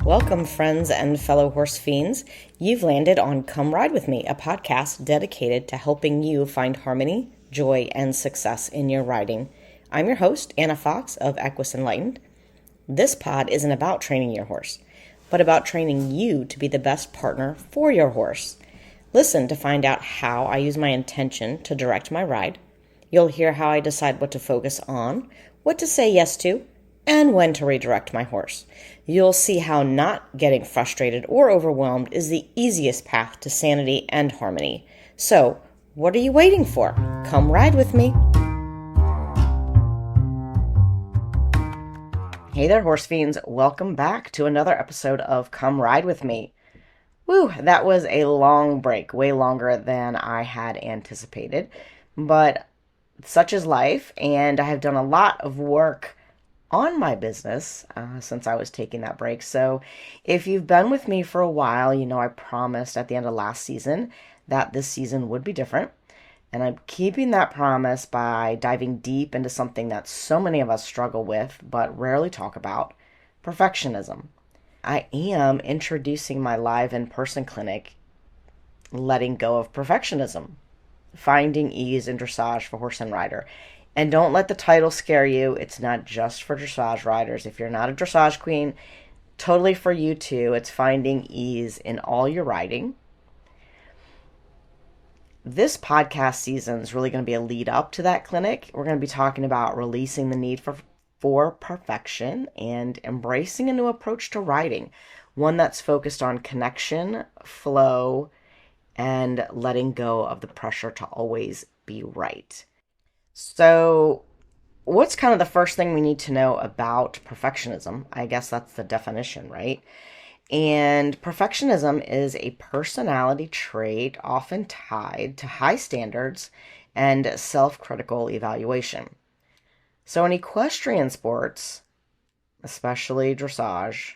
Welcome, friends and fellow horse fiends. You've landed on Come Ride With Me, a podcast dedicated to helping you find harmony, joy, and success in your riding. I'm your host, Anna Fox of Equus Enlightened. This pod isn't about training your horse, but about training you to be the best partner for your horse. Listen to find out how I use my intention to direct my ride. You'll hear how I decide what to focus on, what to say yes to, and when to redirect my horse. You'll see how not getting frustrated or overwhelmed is the easiest path to sanity and harmony. So, what are you waiting for? Come ride with me. Hey there, horse fiends. Welcome back to another episode of Come Ride With Me. Woo, that was a long break, way longer than I had anticipated. But such is life, and I have done a lot of work on my business since I was taking that break. So if you've been with me for a while, you know I promised at the end of last season that this season would be different. And I'm keeping that promise by diving deep into something that so many of us struggle with but rarely talk about: perfectionism. I am introducing my live in-person clinic, Letting Go of Perfectionism, Finding Ease in Dressage for Horse and Rider. And don't let the title scare you. It's not just for dressage riders. If you're not a dressage queen, totally for you too. It's finding ease in all your riding. This podcast season is really going to be a lead up to that clinic. We're going to be talking about releasing the need for perfection and embracing a new approach to riding, one that's focused on connection, flow, and letting go of the pressure to always be right. So, what's kind of the first thing we need to know about perfectionism? I guess that's the definition, right? And perfectionism is a personality trait often tied to high standards and self-critical evaluation. So in equestrian sports, especially dressage,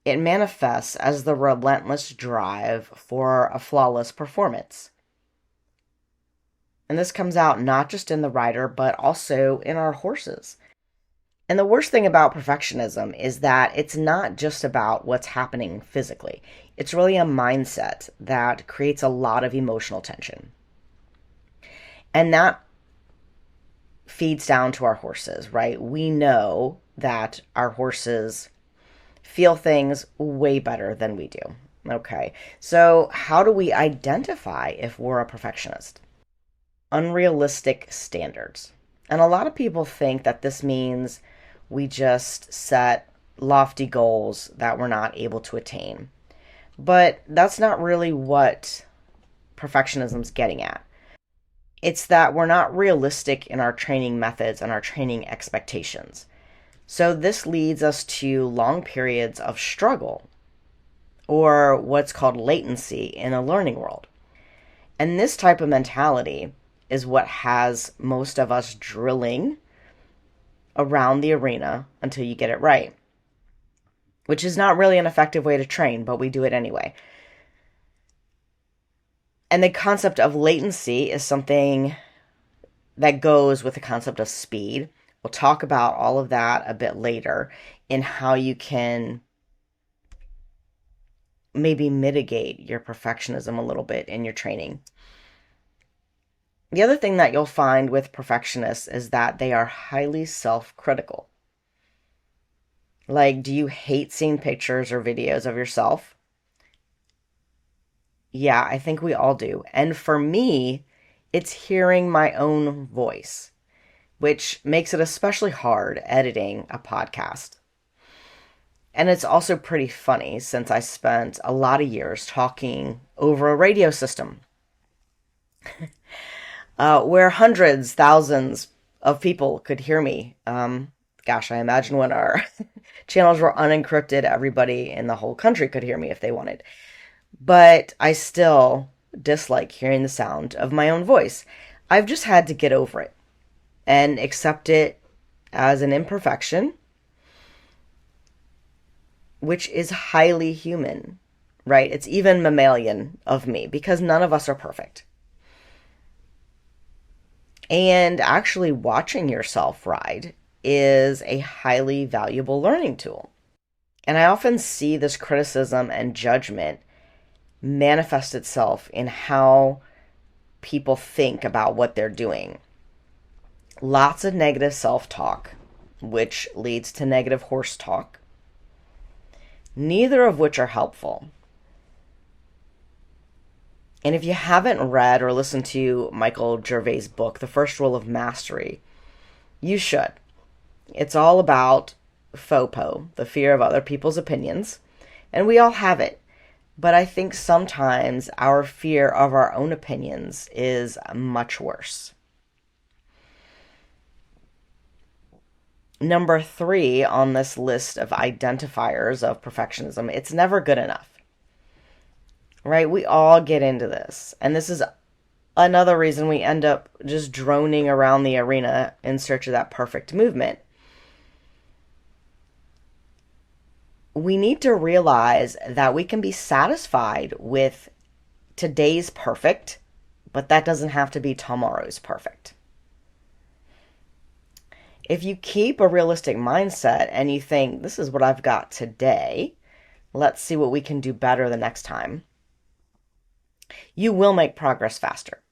it manifests as the relentless drive for a flawless performance. And this comes out not just in the rider, but also in our horses. And the worst thing about perfectionism is that it's not just about what's happening physically. It's really a mindset that creates a lot of emotional tension. And that feeds down to our horses, right? We know that our horses feel things way better than we do. Okay, so how do we identify if we're a perfectionist? Unrealistic standards. And a lot of people think that this means we just set lofty goals that we're not able to attain. But that's not really what perfectionism's getting at. It's that we're not realistic in our training methods and our training expectations. So this leads us to long periods of struggle, or what's called latency in a learning world. And this type of mentality is what has most of us drilling around the arena until you get it right, which is not really an effective way to train, but we do it anyway. And the concept of latency is something that goes with the concept of speed. We'll talk about all of that a bit later in how you can maybe mitigate your perfectionism a little bit in your training. The other thing that you'll find with perfectionists is that they are highly self-critical. Like, do you hate seeing pictures or videos of yourself? Yeah, I think we all do. And for me, it's hearing my own voice, which makes it especially hard editing a podcast. And it's also pretty funny since I spent a lot of years talking over a radio system. Where hundreds, thousands of people could hear me. Gosh, I imagine when our channels were unencrypted, everybody in the whole country could hear me if they wanted. But I still dislike hearing the sound of my own voice. I've just had to get over it and accept it as an imperfection, which is highly human, right? It's even mammalian of me because none of us are perfect. And actually watching yourself ride is a highly valuable learning tool. And I often see this criticism and judgment manifest itself in how people think about what they're doing. Lots of negative self talk, which leads to negative horse talk, neither of which are helpful. And if you haven't read or listened to Michael Gervais' book, The First Rule of Mastery, you should. It's all about FOPO, the fear of other people's opinions. And we all have it. But I think sometimes our fear of our own opinions is much worse. Number 3 on this list of identifiers of perfectionism, it's never good enough. Right? We all get into this. And this is another reason we end up just droning around the arena in search of that perfect movement. We need to realize that we can be satisfied with today's perfect, but that doesn't have to be tomorrow's perfect. If you keep a realistic mindset and you think, this is what I've got today, let's see what we can do better the next time, you will make progress faster.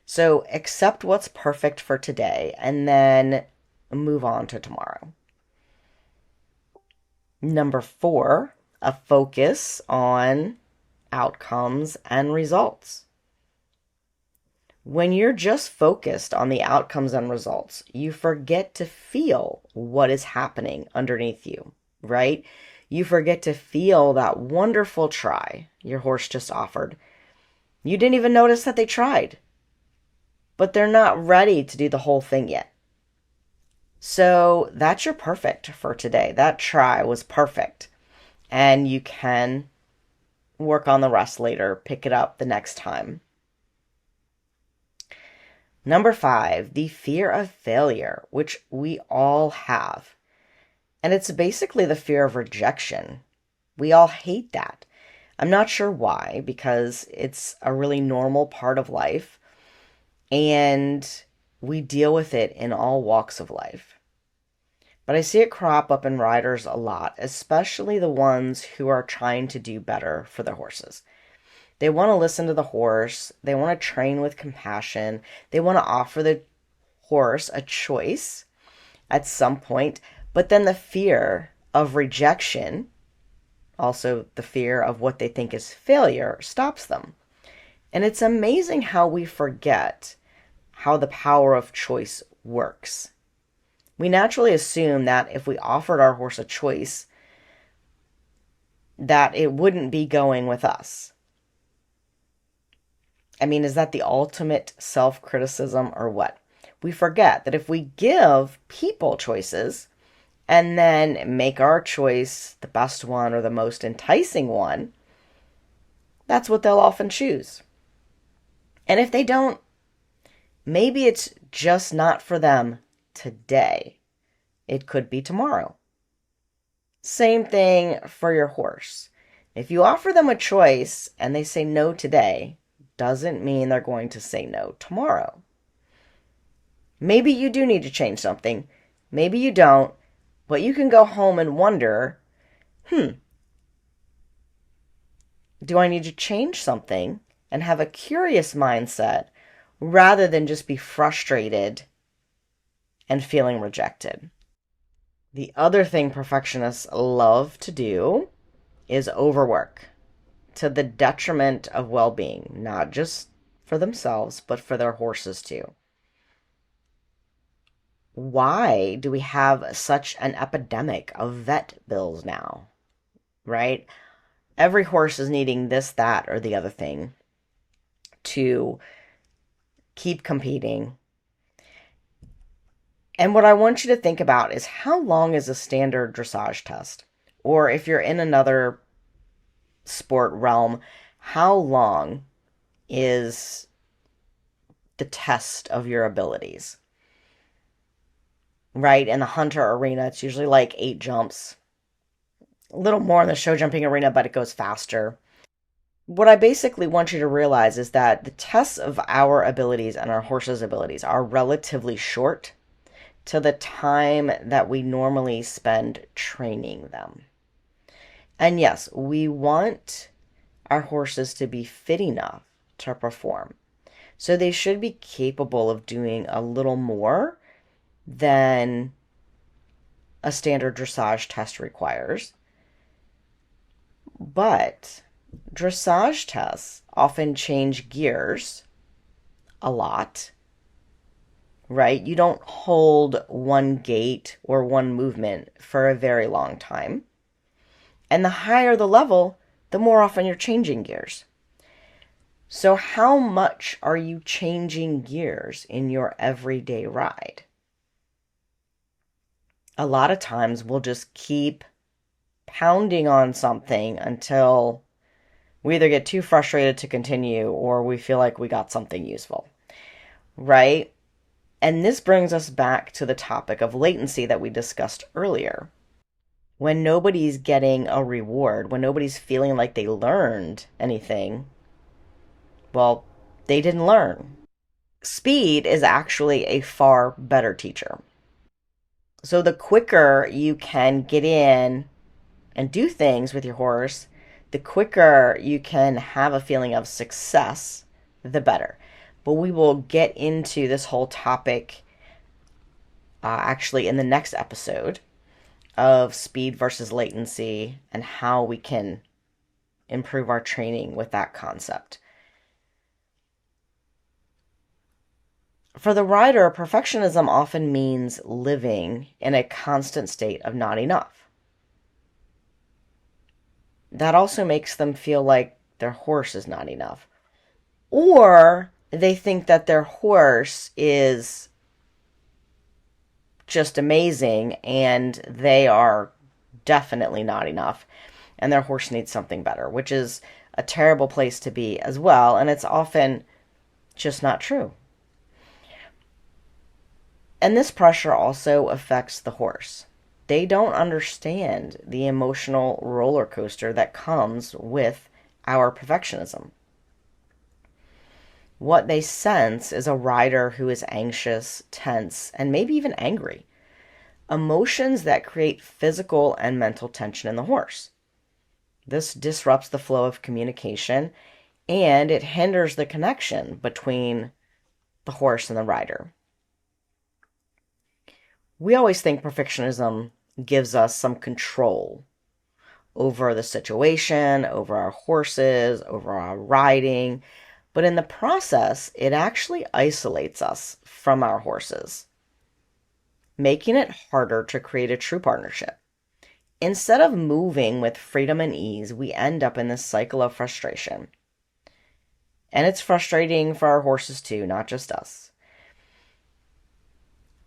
So accept what's perfect for today and then move on to tomorrow. Number 4, a focus on outcomes and results. When you're just focused on the outcomes and results, you forget to feel what is happening underneath you, right? You forget to feel that wonderful try your horse just offered. You didn't even notice that they tried, but they're not ready to do the whole thing yet. So that's your perfect for today. That try was perfect. And you can work on the rest later, pick it up the next time. Number 5, the fear of failure, which we all have. And it's basically the fear of rejection. We all hate that. I'm not sure why, because it's a really normal part of life. And we deal with it in all walks of life. But I see it crop up in riders a lot, especially the ones who are trying to do better for their horses. They want to listen to the horse. They want to train with compassion. They want to offer the horse a choice at some point. But then the fear of rejection, also the fear of what they think is failure, stops them. And it's amazing how we forget how the power of choice works. We naturally assume that if we offered our horse a choice, that it wouldn't be going with us. I mean, is that the ultimate self-criticism or what? We forget that if we give people choices and then make our choice the best one or the most enticing one, that's what they'll often choose. And if they don't, maybe it's just not for them today. It could be tomorrow. Same thing for your horse. If you offer them a choice and they say no today, doesn't mean they're going to say no tomorrow. Maybe you do need to change something. Maybe you don't. But you can go home and wonder, do I need to change something? And have a curious mindset rather than just be frustrated and feeling rejected. The other thing perfectionists love to do is overwork to the detriment of well-being, not just for themselves, but for their horses too. Why do we have such an epidemic of vet bills now, right? Every horse is needing this, that, or the other thing to keep competing. And what I want you to think about is how long is a standard dressage test? Or if you're in another sport realm, how long is the test of your abilities? Right? In the hunter arena, it's usually like 8 jumps. A little more in the show jumping arena, but it goes faster. What I basically want you to realize is that the tests of our abilities and our horse's abilities are relatively short to the time that we normally spend training them. And yes, we want our horses to be fit enough to perform. So they should be capable of doing a little more than a standard dressage test requires. But dressage tests often change gears a lot, right? You don't hold one gait or one movement for a very long time. And the higher the level, the more often you're changing gears. So, how much are you changing gears in your everyday ride? A lot of times we'll just keep pounding on something until we either get too frustrated to continue or we feel like we got something useful, right? And this brings us back to the topic of latency that we discussed earlier. When nobody's getting a reward, when nobody's feeling like they learned anything, well, they didn't learn. Speed is actually a far better teacher. So the quicker you can get in and do things with your horse, the quicker you can have a feeling of success, the better. But we will get into this whole topic actually in the next episode of speed versus latency and how we can improve our training with that concept. For the rider, perfectionism often means living in a constant state of not enough. That also makes them feel like their horse is not enough. Or they think that their horse is just amazing and they are definitely not enough and their horse needs something better, which is a terrible place to be as well. And it's often just not true. And this pressure also affects the horse. They don't understand the emotional roller coaster that comes with our perfectionism. What they sense is a rider who is anxious, tense, and maybe even angry. Emotions that create physical and mental tension in the horse. This disrupts the flow of communication and it hinders the connection between the horse and the rider. We always think perfectionism gives us some control over the situation, over our horses, over our riding. But in the process, it actually isolates us from our horses, making it harder to create a true partnership. Instead of moving with freedom and ease, we end up in this cycle of frustration. And it's frustrating for our horses too, not just us.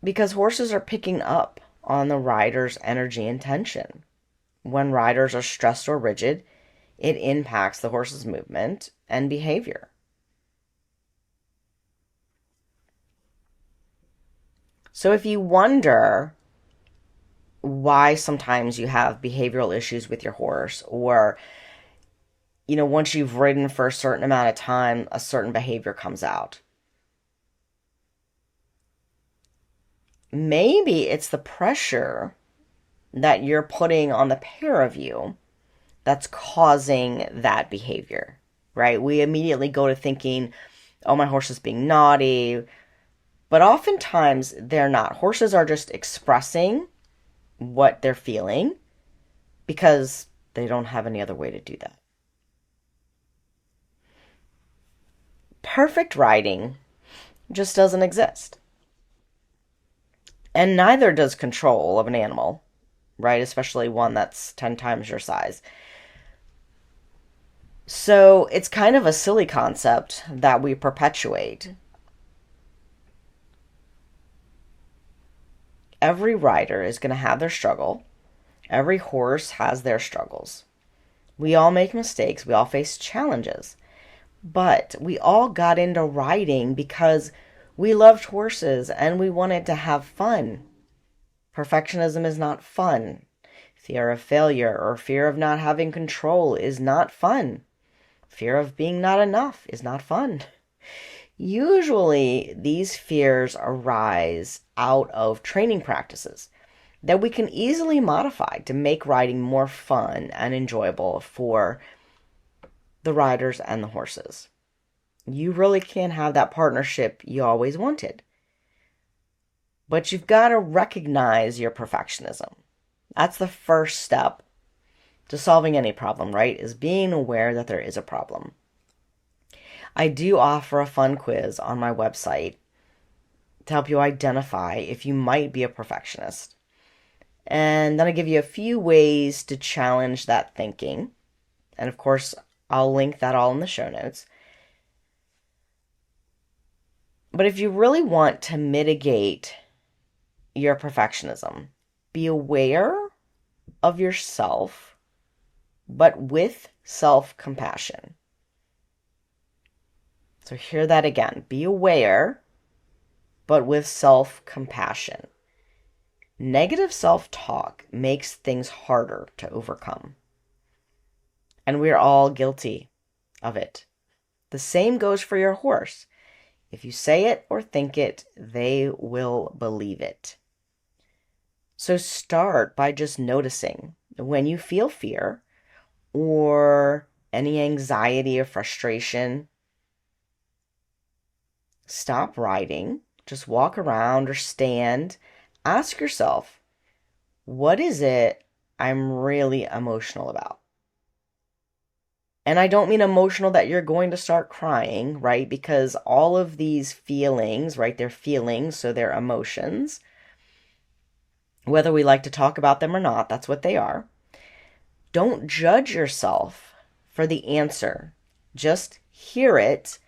Because horses are picking up on the rider's energy and tension. When riders are stressed or rigid, it impacts the horse's movement and behavior. So if you wonder why sometimes you have behavioral issues with your horse, or, once you've ridden for a certain amount of time, a certain behavior comes out, maybe it's the pressure that you're putting on the pair of you that's causing that behavior, right? We immediately go to thinking, oh, my horse is being naughty. But oftentimes they're not. Horses are just expressing what they're feeling because they don't have any other way to do that. Perfect riding just doesn't exist. And neither does control of an animal, right? Especially one that's 10 times your size. So it's kind of a silly concept that we perpetuate. Every rider is going to have their struggle. Every horse has their struggles. We all make mistakes. We all face challenges. But we all got into riding because we loved horses and we wanted to have fun. Perfectionism is not fun. Fear of failure or fear of not having control is not fun. Fear of being not enough is not fun. Usually, these fears arise out of training practices that we can easily modify to make riding more fun and enjoyable for the riders and the horses. You really can have that partnership you always wanted. But you've got to recognize your perfectionism. That's the first step to solving any problem, right? Is being aware that there is a problem. I do offer a fun quiz on my website to help you identify if you might be a perfectionist. And then I give you a few ways to challenge that thinking. And of course, I'll link that all in the show notes. But if you really want to mitigate your perfectionism, be aware of yourself, but with self-compassion. So hear that again. Be aware, but with self-compassion. Negative self-talk makes things harder to overcome. And we're all guilty of it. The same goes for your horse. If you say it or think it, they will believe it. So start by just noticing when you feel fear or any anxiety or frustration. Stop riding, just walk around or stand. Ask yourself, what is it I'm really emotional about? And I don't mean emotional that you're going to start crying, right? Because all of these feelings, right, they're feelings, so they're emotions. Whether we like to talk about them or not, that's what they are. Don't judge yourself for the answer. Just hear it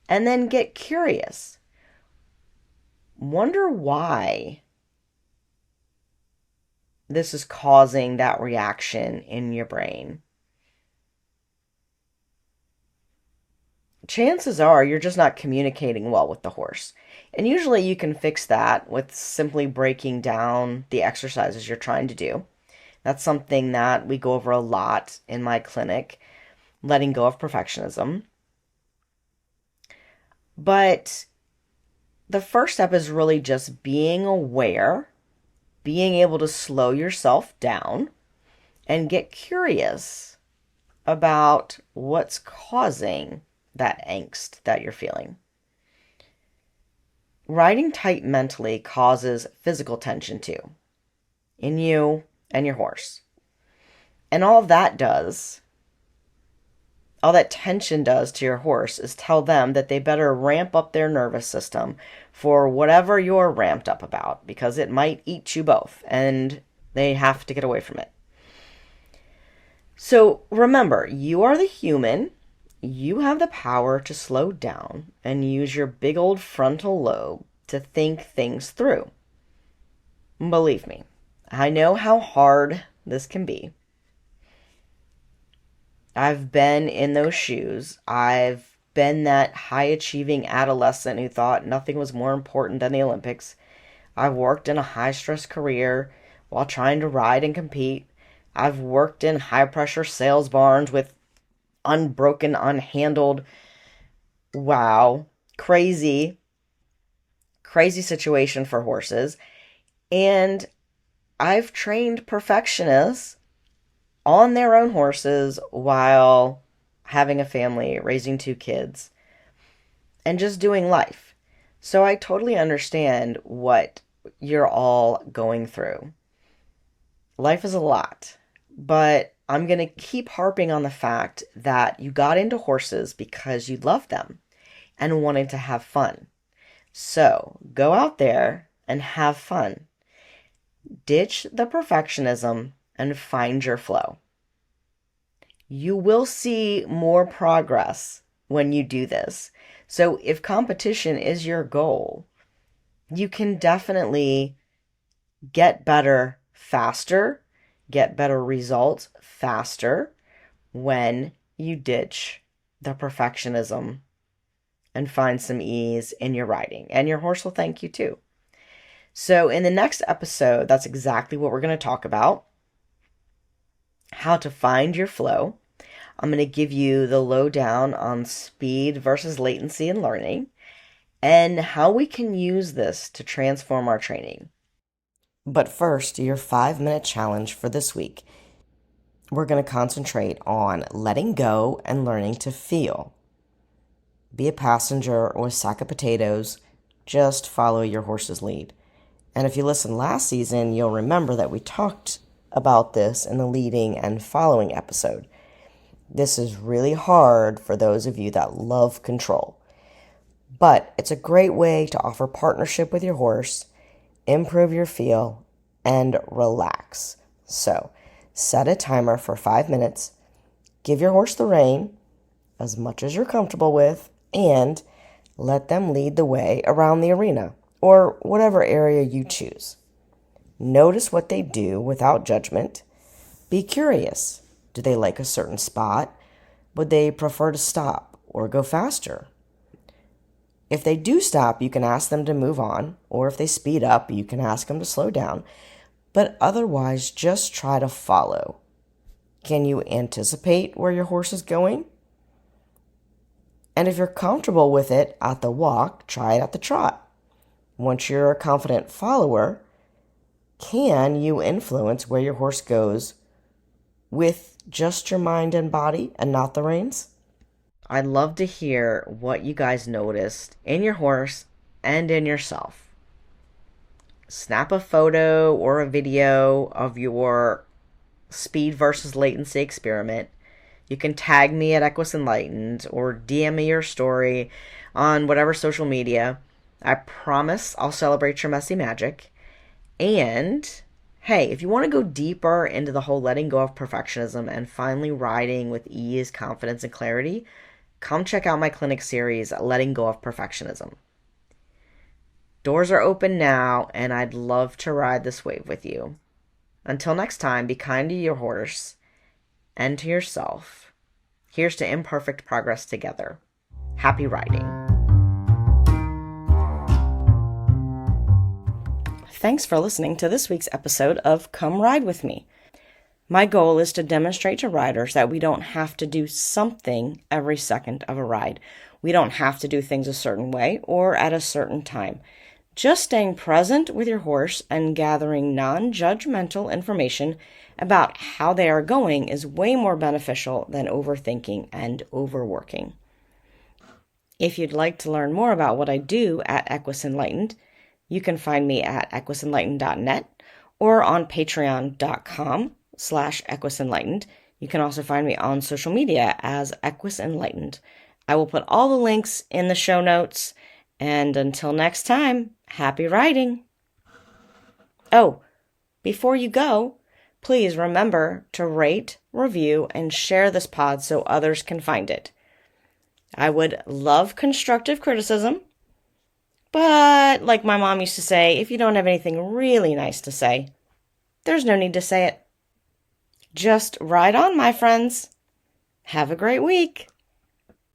and then get curious. Wonder why this is causing that reaction in your brain. Chances are you're just not communicating well with the horse. And usually you can fix that with simply breaking down the exercises you're trying to do. That's something that we go over a lot in my clinic, letting go of perfectionism. But the first step is really just being aware, being able to slow yourself down, and get curious about what's causing that angst that you're feeling. Riding tight mentally causes physical tension too, in you and your horse. And all that tension does to your horse is tell them that they better ramp up their nervous system for whatever you're ramped up about, because it might eat you both and they have to get away from it. So remember, you are the human. You have the power to slow down and use your big old frontal lobe to think things through. Believe me, I know how hard this can be. I've been in those shoes. I've been that high-achieving adolescent who thought nothing was more important than the Olympics. I've worked in a high-stress career while trying to ride and compete. I've worked in high-pressure sales barns with unbroken, unhandled, crazy situation for horses. And I've trained perfectionists on their own horses while having a family, raising 2 kids, and just doing life. So I totally understand what you're all going through. Life is a lot, but I'm going to keep harping on the fact that you got into horses because you loved them and wanted to have fun. So go out there and have fun. Ditch the perfectionism and find your flow. You will see more progress when you do this. So if competition is your goal, you can definitely get better faster, get better results faster when you ditch the perfectionism and find some ease in your riding. And your horse will thank you too. So in the next episode, that's exactly what we're going to talk about. How to find your flow. I'm going to give you the lowdown on speed versus latency in learning and how we can use this to transform our training. But first, your 5-minute challenge for this week. We're going to concentrate on letting go and learning to feel. Be a passenger or a sack of potatoes. Just follow your horse's lead. And if you listened last season, you'll remember that we talked about this in the leading and following episode. This is really hard for those of you that love control. But it's a great way to offer partnership with your horse, improve your feel, and relax. So, set a timer for 5 minutes, give your horse the rein, as much as you're comfortable with, and let them lead the way around the arena, or whatever area you choose. Notice what they do without judgment. Be curious. Do they like a certain spot? Would they prefer to stop or go faster? If they do stop, you can ask them to move on, or if they speed up, you can ask them to slow down. But otherwise, just try to follow. Can you anticipate where your horse is going? And if you're comfortable with it at the walk, try it at the trot. Once you're a confident follower, can you influence where your horse goes with just your mind and body and not the reins? I'd love to hear what you guys noticed in your horse and in yourself. Snap a photo or a video of your speed versus latency experiment. You can tag me at EquusEnlightened or DM me your story on whatever social media. I promise I'll celebrate your messy magic. And hey, if you want to go deeper into the whole letting go of perfectionism and finally riding with ease, confidence, and clarity, come check out my clinic series, Letting Go of Perfectionism. Doors are open now, and I'd love to ride this wave with you. Until next time, be kind to your horse and to yourself. Here's to imperfect progress together. Happy riding. Thanks for listening to this week's episode of Come Ride With Me. My goal is to demonstrate to riders that we don't have to do something every second of a ride. We don't have to do things a certain way or at a certain time. Just staying present with your horse and gathering non-judgmental information about how they are going is way more beneficial than overthinking and overworking. If you'd like to learn more about what I do at EquusEnlightened, you can find me at equisenlightened.net or on patreon.com/EquusEnlightened. You can also find me on social media as EquusEnlightened. I will put all the links in the show notes. And until next time, happy riding. Oh, before you go, please remember to rate, review, and share this pod so others can find it. I would love constructive criticism, but like my mom used to say, if you don't have anything really nice to say, there's no need to say it. Just ride on, my friends. Have a great week.